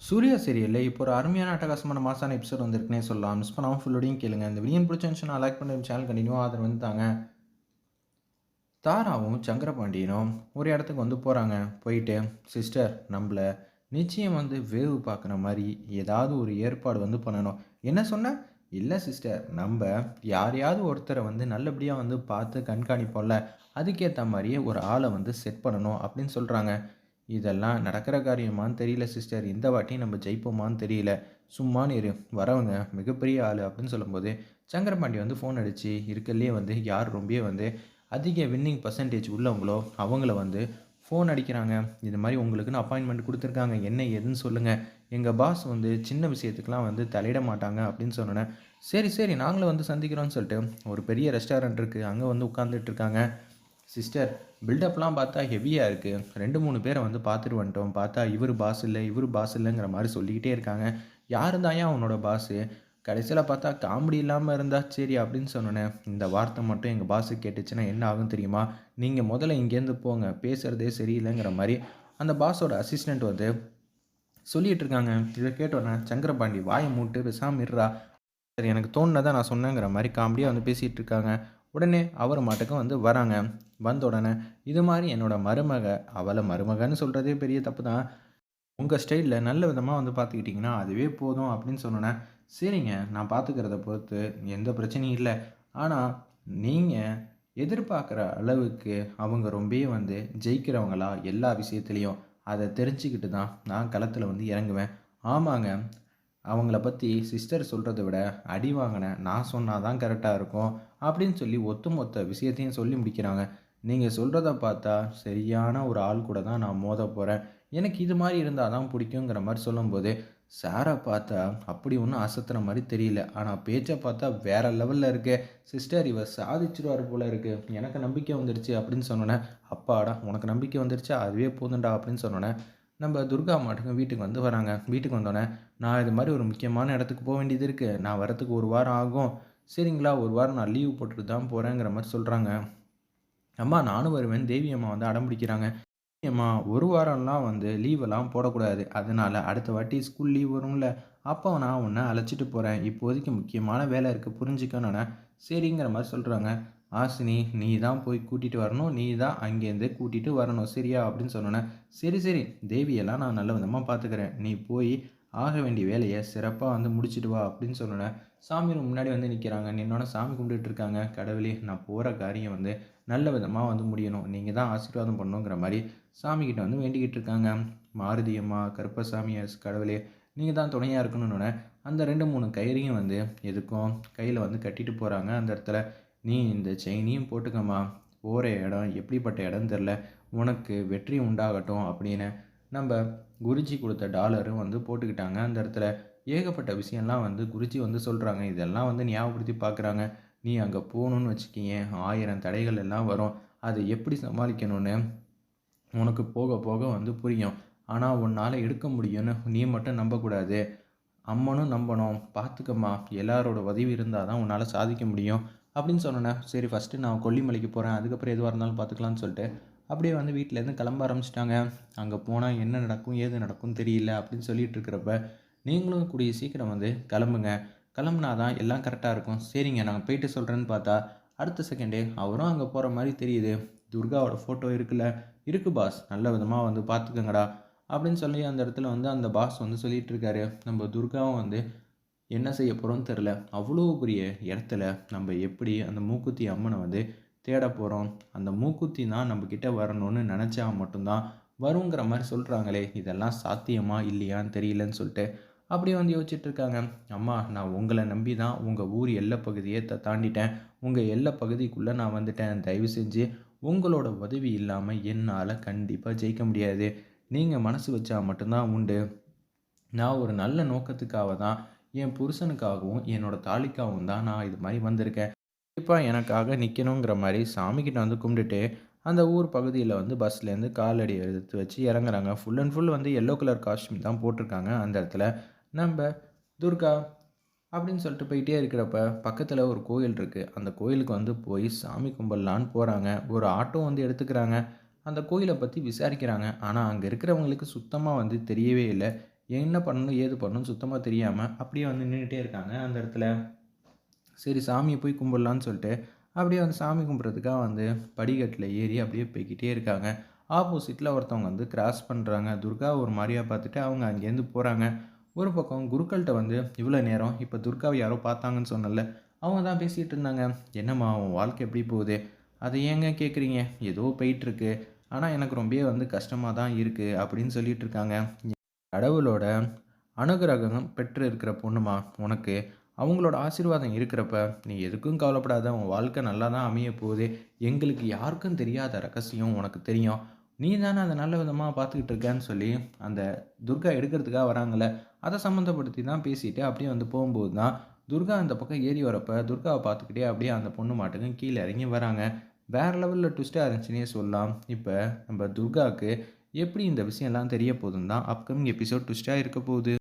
சூர்யா சீரியல்ல இப்போ ஒரு அருமையான அட்டகாசமான மாசான எபிசோட் வந்திருக்குன்னே சொல்லலாம். மிஸ் பண்ணாம ஃபுல்லோடையும் கேளுங்க. இந்த வீடியோ பிடிச்சிருந்துச்சுன்னா லைக் பண்ணி சேனல் கண்டினியூவா ஆதரவு வந்து தாங்க. தாராவும் சங்கரபாண்டியனும் ஒரு இடத்துக்கு வந்து போறாங்க. போயிட்டு சிஸ்டர் நம்மள நிச்சயம் வந்து வேவு பார்க்குற மாரி ஏதாவது ஒரு ஏற்பாடு வந்து பண்ணணும். என்ன சொன்ன? இல்ல சிஸ்டர் நம்ப யாரையாவது ஒருத்தர வந்து நல்லபடியா வந்து பார்த்து கண்காணிப்போம்ல. அதுக்கேத்த மாரியே ஒரு ஆள வந்து செட் பண்ணணும் அப்படின்னு சொல்றாங்க. இதெல்லாம் நடக்கிற காரியமான்னு தெரியல சிஸ்டர். இந்த வாட்டி நம்ம ஜெயிப்போமான்னு தெரியல. சும்மான்னு இரு. வரவங்க மிகப்பெரிய ஆளு அப்படின்னு சொல்லும்போது, சங்கரபாண்டி வந்து ஃபோன் அடிச்சு இருக்கறதுலயே வந்து யார் ரொம்பவே வந்து அதிக வின்னிங் பெர்சன்டேஜ் உள்ளவங்களோ, அவங்கள வந்து ஃபோன் அடிக்கிறாங்க. இது மாரி உங்களுக்குன்னு அப்பாயின்ட்மென்ட் குடுத்துருக்காங்க. என்ன ஏதுன்னு சொல்லுங்க. எங்க பாஸ் வந்து சின்ன விஷயத்துக்குலாம் வந்து தலையிட மாட்டாங்க அப்படின்னு சொன்னோனே, சரி, சரி நாங்களும் வந்து சந்திக்கிறோம்னு சொல்லிட்டு ஒரு பெரிய ரெஸ்டாரண்ட் இருக்கு. அங்க வந்து உட்கார்ந்துட்டு இருக்காங்க. சிஸ்டர் பில்டப்லாம் பார்த்தா ஹெவியா இருக்கு. 2, 3 பேர வந்து பார்த்துட்டு வந்துட்டோம். பார்த்தா இவரு பாஸ் இல்ல, இவரு பாஸ் இல்லங்கிற மாரி சொல்லிக்கிட்டே இருக்காங்க. யாரு தான்யா உன்னோட பாஸு? கடைசியில பார்த்தா காமெடி இல்லாம இருந்தா சரி அப்படின்னு சொன்னோனே, இந்த வார்த்தை மட்டும் எங்க பாஸுக்கு கேட்டுச்சுன்னா என்ன ஆகும் தெரியுமா? நீங்க முதல்ல இங்கேருந்து போங்க. பேசுறதே சரியில்லங்கிற மாரி அந்த பாஸோட அசிஸ்டன்ட் வந்து சொல்லிட்டு இருக்காங்க. இத கேட்டோனே சங்கரபாண்டி வாய மூட்டு பேசாம இருடா. சரி எனக்கு தோணுனத நான் சொன்னேங்கிற மாரி காமெடியா வந்து பேசிட்டு இருக்காங்க. உடனே அவரு மாட்டுக்கு வந்து வராங்க. வந்த உடனே, "இது மாரி என்னோட மருமக" அவள மருமகன்னு சொல்றதே பெரிய தப்பு தான். "உங்க ஸ்டைல்ல நல்ல விதமா வந்து பார்த்துக்கிட்டீங்கன்னா, அதுவே போதும்" அப்படின்னு சொன்னோனே, "சரிங்க நான் பார்த்துக்கிறத பொறுத்து எந்த பிரச்சனையும் இல்ல. ஆனா நீங்க எதிர்பார்க்குற அளவுக்கு அவங்க ரொம்பவே வந்து ஜெயிக்கிறவங்களா எல்லா விஷயத்துலயும், அத தெரிஞ்சுக்கிட்டு தான் நான் களத்துல வந்து இறங்குவேன்." "ஆமாங்க. அவங்கள பத்தி சிஸ்டர் சொல்றத விட, அடி வாங்கின நான் சொன்னா தான் கரெக்ட்டா இருக்கும்." அப்படின்னு சொல்லி ஒட்டுமொத்த விஷயத்தையும் சொல்லி முடிக்கிறாங்க. நீங்க சொல்றத பார்த்தா, சரியான ஒரு ஆள் கூட தான் நான் மோதப் போறேன். எனக்கு இது மாரி இருந்தா தான் புடிக்குங்கிற மாரி சொல்லும்போது, சார பார்த்தா அப்படி ஒண்ணும் அசத்துற மாரி தெரியல. ஆனா பேச்ச பார்த்தா வேற லெவல்ல இருக்கே. சிஸ்டர் இவர் சாதிச்சுருவாரு போல இருக்கு. எனக்கு நம்பிக்கை வந்துருச்சு அப்படின்னு சொன்னோனே, அப்பாடா! உனக்கு நம்பிக்கை வந்துருச்சா? அதுவே போதும்டா அப்படின்னு சொன்னோனே, நம்ம துர்கா மாட்டுக்கும் வீட்டுக்கு வந்து வராங்க. வீட்டுக்கு வந்தோனே நான் இது மாரி ஒரு முக்கியமான இடத்துக்கு போ வேண்டியது இருக்கு. நான் வரதுக்கு 1 வாரம் ஆகும். சரிங்களா, 1 வாரம் நான் லீவ் போட்டுட்டு தான் போறேங்கிற மாரி சொல்றாங்க. அம்மா நானும் வருவேன்னு தேவி அம்மா வந்து அடம் பிடிக்கிறாங்க. ஏம்மா 1 வாரம்லாம் வந்து லீவெல்லாம் போடக்கூடாது. அதனால அடுத்த வாட்டி ஸ்கூல் லீவ் வரும்ல, அப்போ நான் உன்ன அழைச்சிட்டு போறேன். இப்போதைக்கு முக்கியமான வேலை இருக்கு புரிஞ்சுக்கோன்னோனே, சரிங்கிற மாரி சொல்றாங்க. "ஹாசினி நீ தான் போய் கூட்டிட்டு வரணும். நீ தான் அங்கேருந்து கூட்டிட்டு வரணும். சரியா?" அப்படின்னு சொன்னோனே, "சரி, சரி தேவியெல்லாம் நான் நல்ல விதமா பார்த்துக்கிறேன். நீ போய் ஆக வேண்டிய வேலைய சிறப்பா வந்து முடிச்சுட்டு வா" அப்படின்னு சொன்னோனே, சாமி ரூம் முன்னாடி வந்து நிக்கிறாங்க. நின்னோனே சாமி கும்பிட்டுட்டு இருக்காங்க. "கடவுளே நான் போற காரியம் வந்து நல்ல விதமா வந்து முடியணும். நீங்க தான் ஆசீர்வாதம் பண்ணணுங்கிற மாரி சாமிகிட்ட வந்து வேண்டிக்கிட்டு இருக்காங்க. மாருதி அம்மா, கருப்பசாமி கடவுளே! நீங்க தான் துணையா இருக்கணுன்னோனே, அந்த 2, 3 கயிறையும் வந்து எதுக்கும் கையில வந்து கட்டிட்டு போறாங்க. அந்த இடத்துல, "நீ இந்த செயினையும் போட்டுக்கம்மா. போற இடம் எப்படிப்பட்ட இடம்னு தெர்ல. உனக்கு வெற்றி உண்டாகட்டும்" அப்படின்னு நம்ப குருஜி குடுத்த டாலரும் வந்து போட்டுக்கிட்டாங்க. அந்த இடத்துல ஏகப்பட்ட விஷயம்லாம் வந்து குருஜி வந்து சொல்றாங்க. இதெல்லாம் வந்து ஞாபகப்படுத்தி பார்க்குறாங்க. "நீ அங்க போணும்னு வச்சுக்கயேன், 1000 தடைகள் எல்லாம் வரும். அத எப்படி சமாளிக்கணும்னு உனக்கு போக போக வந்து புரியும். ஆனா உன்னால எடுக்க முடியும்னு நீ மட்டும் நம்பக்கூடாது. அம்மனும் நம்பணும். பார்த்துக்கம்மா. எல்லாரோட உதவி இருந்தா தான் உன்னால சாதிக்க முடியும்." அப்படின்னு சொன்னோனே, சரி ஃபர்ஸ்ட்டு நான் கொல்லிமலைக்கு போறேன். அதுக்கப்புறம் எதுவா இருந்தாலும் பார்த்துக்கலாம்னு சொல்லிட்டு, அப்படியே வந்து வீட்லேருந்து கிளம்ப ஆரம்பிச்சுட்டாங்க. அங்க போனா என்ன நடக்கும்? ஏது நடக்கும்னு தெரியல அப்படின்னு சொல்லிட்டு இருக்கிறப்ப, நீங்களும் கூடிய சீக்கிரம் வந்து கிளம்புங்க. கிளம்புனா தான் எல்லாம் கரெக்ட்டா இருக்கும். சரிங்க நான் போயிட்டு சொல்றேன்னு பார்த்தா, அடுத்த செகண்டே அவரும் அங்க போற மாரி தெரியுது. துர்காவோட ஃபோட்டோ இருக்குல்ல, "இருக்கு பாஸ். நல்ல விதமா வந்து பார்த்துக்கங்கடா." அப்படின்னு சொல்லி அந்த இடத்துல வந்து அந்த பாஸ் வந்து சொல்லிட்டு இருக்காரு. நம்ம துர்காவும் வந்து என்ன செய்ய போறோம்னு தெரியல. அவ்வளோ பெரிய இடத்துல நம்ம எப்படி அந்த மூக்குத்தி அம்மன வந்து தேடப் போறோம். அந்த மூக்குத்தி தான் நம்ம கிட்ட வரணும்னு நெனச்சா மட்டும் தான் வருங்கிற மாரி சொல்றாங்களே! இதெல்லாம் சாத்தியமா? இல்லையான்னு தெரியலன்னு சொல்லிட்டு, அப்படியே வந்து யோசிச்சுட்டு இருக்காங்க. அம்மா நான் உங்கள நம்பி தான் உங்க ஊர் எல்லைப் பகுதியே தாண்டிட்டேன். உங்க எல்லைப் பகுதிக்குள்ள நான் வந்துட்டேன். தயவு செஞ்சு உங்களோட உதவி இல்லாம என்னால கண்டிப்பா ஜெயிக்க முடியாது. நீங்க மனசு வச்சா மட்டும் தான் உண்டு. நான் ஒரு நல்ல நோக்கத்துக்காக தான், என் புருஷனுக்காகவும், என்னோட தாலிக்காகவும் தான் நான் இது மாரி வந்திருக்கேன். கண்டிப்பா எனக்காக நிக்கணுங்கிற மாரி சாமிகிட்ட வந்து கும்பிட்டுட்டு, அந்த ஊர் பகுதியில வந்து பஸ்லேருந்து காலடி எடுத்து வச்சு இறங்குறாங்க. ஃபுல் அண்ட் ஃபுல் வந்து எல்லோ கலர் காஸ்டியூம் தான் போட்டிருக்காங்க அந்த இடத்துல. நம்ப துர்கா அப்படின்னு சொல்லிட்டு போயிட்டே இருக்கிறப்ப, பக்கத்துல ஒரு கோயில் இருக்கு. அந்த கோயிலுக்கு வந்து போய் சாமி கும்பிடலான்னு போறாங்க. ஒரு ஆட்டோ வந்து எடுத்துக்கிறாங்க. அந்த கோயில பத்தி விசாரிக்கிறாங்க. ஆனா, அங்க இருக்கிறவங்களுக்கு சுத்தமா வந்து தெரியவே இல்ல. என்ன பண்ணணும் ஏது பண்ணணும்னு சுத்தமாக தெரியாமல் அப்படியே வந்து நின்றுட்டே இருக்காங்க அந்த இடத்துல. சரி சாமியை போய் கும்பிடலான்னு சொல்லிட்டு அப்படியே வந்து சாமி கும்பிட்றதுக்காக வந்து படிக்கட்டில் ஏறி அப்படியே போய்க்கிட்டே இருக்காங்க. ஆப்போசிட்டில் ஒருத்தவங்க வந்து கிராஸ் பண்ணுறாங்க. துர்கா ஒரு மாதிரியா பார்த்துட்டு அவங்க அங்கேருந்து போகிறாங்க. ஒரு பக்கம் குருக்கள்கிட்ட வந்து இவ்வளோ நேரம் இப்போ துர்காவை யாரோ பார்த்தாங்கன்னு சொன்னல, அவங்க தான் பேசிகிட்டு இருந்தாங்க. என்னம்மா உன் வாழ்க்கை எப்படி போகுது? அதை ஏங்க கேட்குறீங்க? ஏதோ போயிட்டுருக்கு. ஆனால் எனக்கு ரொம்பவே வந்து கஷ்டமாக தான் இருக்குது அப்படின்னு சொல்லிட்டு இருக்காங்க. கடவுளோட அனுகிரகம் பெற்று இருக்கிற பொண்ணுமா உனக்கு. அவங்களோட ஆசீர்வாதம் இருக்கிறப்ப நீ எதுக்கும் கவலைப்படாத. உன் வாழ்க்கை நல்லா தான் அமைய போகுது. எங்களுக்கு யாருக்கும் தெரியாத ரகசியம் உனக்கு தெரியும். நீ தானே அதை நல்ல விதமாக பார்த்துக்கிட்டு இருக்கேன்னு சொல்லி அந்த துர்கா எடுக்கிறதுக்காக வராங்கல்ல, அதை சம்மந்தப்படுத்தி தான் பேசிட்டு அப்படியே வந்து போகும்போது தான் துர்கா அந்த பக்கம் ஏறி வரப்ப துர்காவை பார்த்துக்கிட்டே அப்படியே அந்த பொண்ணு மாட்டுக்கும் கீழே இறங்கி வராங்க. வேற லெவலில் ட்விஸ்ட்டாக இருந்துச்சுன்னே சொல்லலாம். இப்போ நம்ம துர்காவுக்கு எப்படி இந்த விஷயம்லாம் தெரிய போகுதுன்னு தான் அப்கமிங் எபிசோட் ட்விஸ்ட்டாக இருக்க போகுது.